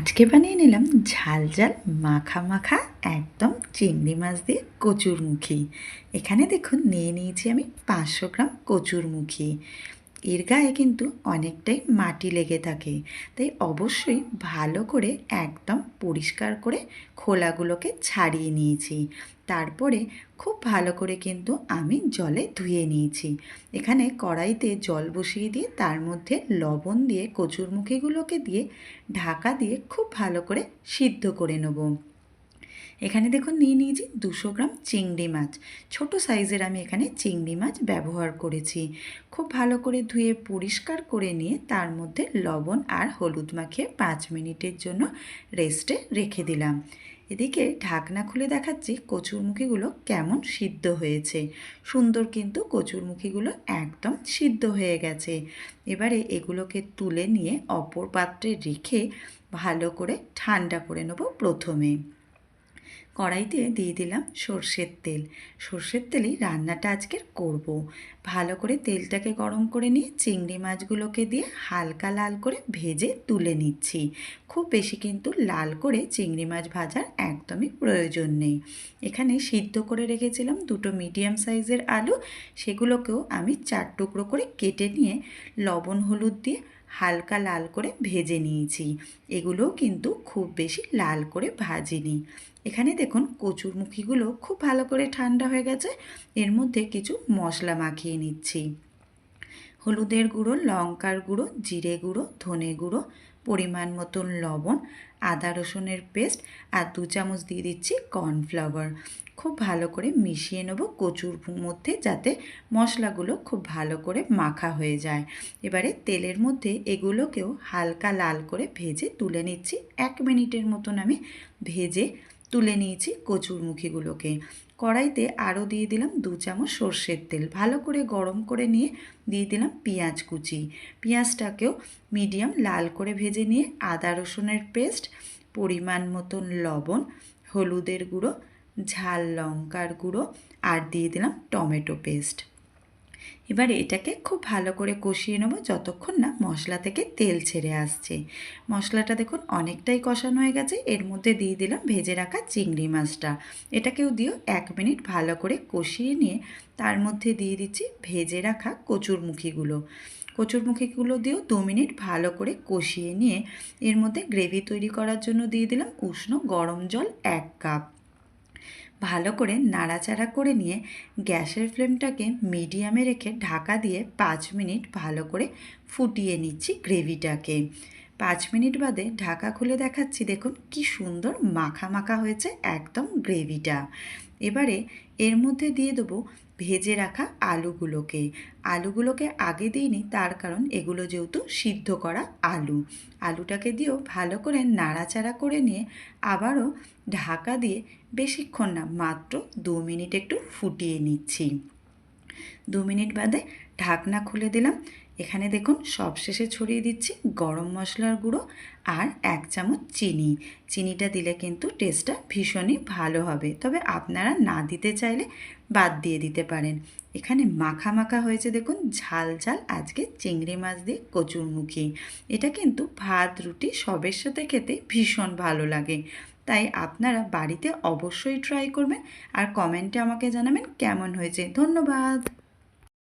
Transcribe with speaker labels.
Speaker 1: আজকে বানিয়ে নিলাম ঝাল ঝাল মাখা মাখা একদম চিংড়ি মাছ দিয়ে কচুরমুখী। এখানে দেখুন নিয়ে নিয়েছি আমি 500 গ্রাম কচুরমুখী। এর গায়ে কিন্তু অনেকটাই মাটি লেগে থাকে, তাই অবশ্যই ভালো করে একদম পরিষ্কার করে খোলাগুলোকে ছাড়িয়ে নিয়েছি। তারপরে খুব ভালো করে কিন্তু আমি জলে ধুয়ে নিয়েছি। এখানে কড়াইতে জল বসিয়ে দিয়ে তার মধ্যে লবণ দিয়ে কচুরমুখীগুলোকে দিয়ে ঢাকা দিয়ে খুব ভালো করে সিদ্ধ করে নেব। এখানে দেখুন নিয়ে নিয়েছি 200 গ্রাম চিংড়ি মাছ। ছোট সাইজের আমি এখানে চিংড়ি মাছ ব্যবহার করেছি। খুব ভালো করে ধুয়ে পরিষ্কার করে নিয়ে তার মধ্যে লবণ আর হলুদ মাখিয়ে 5 মিনিটের জন্য রেস্টে রেখে দিলাম। এদিকে ঢাকনা খুলে দেখাচ্ছি কচুরমুখীগুলো কেমন সিদ্ধ হয়েছে। সুন্দর কিন্তু কচুরমুখীগুলো একদম সিদ্ধ হয়ে গেছে। এবারে এগুলোকে তুলে নিয়ে অপর পাত্রে রেখে ভালো করে ঠান্ডা করে নেব। প্রথমে কড়াইতে দিয়ে দিলাম সর্ষের তেল। সর্ষের তেলেই রান্নাটা আজকের করব। ভালো করে তেলটাকে গরম করে নিয়ে চিংড়ি মাছগুলোকে দিয়ে হালকা লাল করে ভেজে তুলে নিচ্ছি। খুব বেশি কিন্তু লাল করে চিংড়ি মাছ ভাজার একদমই প্রয়োজন নেই। এখানে সিদ্ধ করে রেখেছিলাম দুটো মিডিয়াম সাইজের আলু, সেগুলোকেও আমি 4 টুকরো করে কেটে নিয়ে লবণ হলুদ দিয়ে হালকা লাল করে ভেজে নিয়েছি। এগুলোও কিন্তু খুব বেশি লাল করে ভাজিনি। এখানে দেখুন কচুরমুখীগুলো খুব ভালো করে ঠান্ডা হয়ে গেছে। এর মধ্যে কিছু মশলা মাখিয়ে নিচ্ছি। হলুদের গুঁড়ো, লঙ্কার গুঁড়ো, জিরে গুঁড়ো, ধনে গুঁড়ো, পরিমাণ মতন লবণ, আদা রসুনের পেস্ট আর 2 চামচ দিয়ে দিচ্ছি কর্নফ্লাওয়ার। খুব ভালো করে মিশিয়ে নেব কচুর মধ্যে, যাতে মশলাগুলো খুব ভালো করে মাখা হয়ে যায়। এবারে তেলের মধ্যে এগুলোকেও হালকা লাল করে ভেজে তুলে নিচ্ছি। 1 মিনিটের মতন আমি ভেজে তুলে নিয়েছি কচুরমুখীগুলোকে। কড়াইতে আরও দিয়ে দিলাম 2 চামচ সর্ষের তেল। ভালো করে গরম করে নিয়ে দিয়ে দিলাম পেঁয়াজ কুচি। পেঁয়াজটাকেও মিডিয়াম লাল করে ভেজে নিয়ে আদা রসুনের পেস্ট, পরিমাণ মতন লবণ, হলুদের গুঁড়ো, ঝাল লঙ্কার গুঁড়ো আর দিয়ে দিলাম টমেটো পেস্ট। এবারে এটাকে খুব ভালো করে কষিয়ে নেব যতক্ষণ না মশলা থেকে তেল ছেড়ে আসছে। মশলাটা দেখুন অনেকটাই কষানো হয়ে গেছে। এর মধ্যে দিয়ে দিলাম ভেজে রাখা চিংড়ি মাছটা। এটাকেও দিয়েও 1 মিনিট ভালো করে কষিয়ে নিয়ে তার মধ্যে দিয়ে দিচ্ছি ভেজে রাখা কচুরমুখীগুলো। কচুরমুখীগুলো দিয়েও 2 মিনিট ভালো করে কষিয়ে নিয়ে এর মধ্যে গ্রেভি তৈরি করার জন্য দিয়ে দিলাম উষ্ণ গরম জল 1 কাপ। ভালো করে নাড়াচাড়া করে নিয়ে গ্যাসের ফ্লেমটাকে মিডিয়ামে রেখে ঢাকা দিয়ে 5 মিনিট ভালো করে ফুটিয়ে নিচ্ছি গ্রেভিটাকে। 5 মিনিট বাদে ঢাকা খুলে দেখাচ্ছি, দেখুন কি সুন্দর মাখা মাখা হয়েছে একদম গ্রেভিটা। এবারে এর মধ্যে দিয়ে দেবো ভেজে রাখা আলুগুলোকে আগে দিইনি, তার কারণ এগুলো যেহেতু সিদ্ধ করা আলুটাকে দিয়েও ভালো করে নাড়াচাড়া করে নিয়ে আবারও ঢাকা দিয়ে বেশিক্ষণ না, মাত্র 2 মিনিট একটু ফুটিয়ে নিচ্ছি। 2 মিনিট বাদে ঢাকনা খুলে দিলাম। এখানে দেখুন সবশেষে ছড়িয়ে দিচ্ছি গরম মশলার গুঁড়ো আর 1 চামচ চিনি। চিনিটা দিলে কিন্তু টেস্টটা ভীষণই ভালো হবে, তবে আপনারা না দিতে চাইলে বাদ দিয়ে দিতে পারেন। এখানে মাখা মাখা হয়েছে দেখুন ঝাল ঝাল আজকে চিংড়ি মাছ দিয়ে কচুরমুখী। এটা কিন্তু ভাত রুটি সবের সাথে খেতে ভীষণ ভালো লাগে। তাই আপনারা বাড়িতে অবশ্যই ট্রাই করবেন আর কমেন্টে আমাকে জানাবেন কেমন হয়েছে। ধন্যবাদ।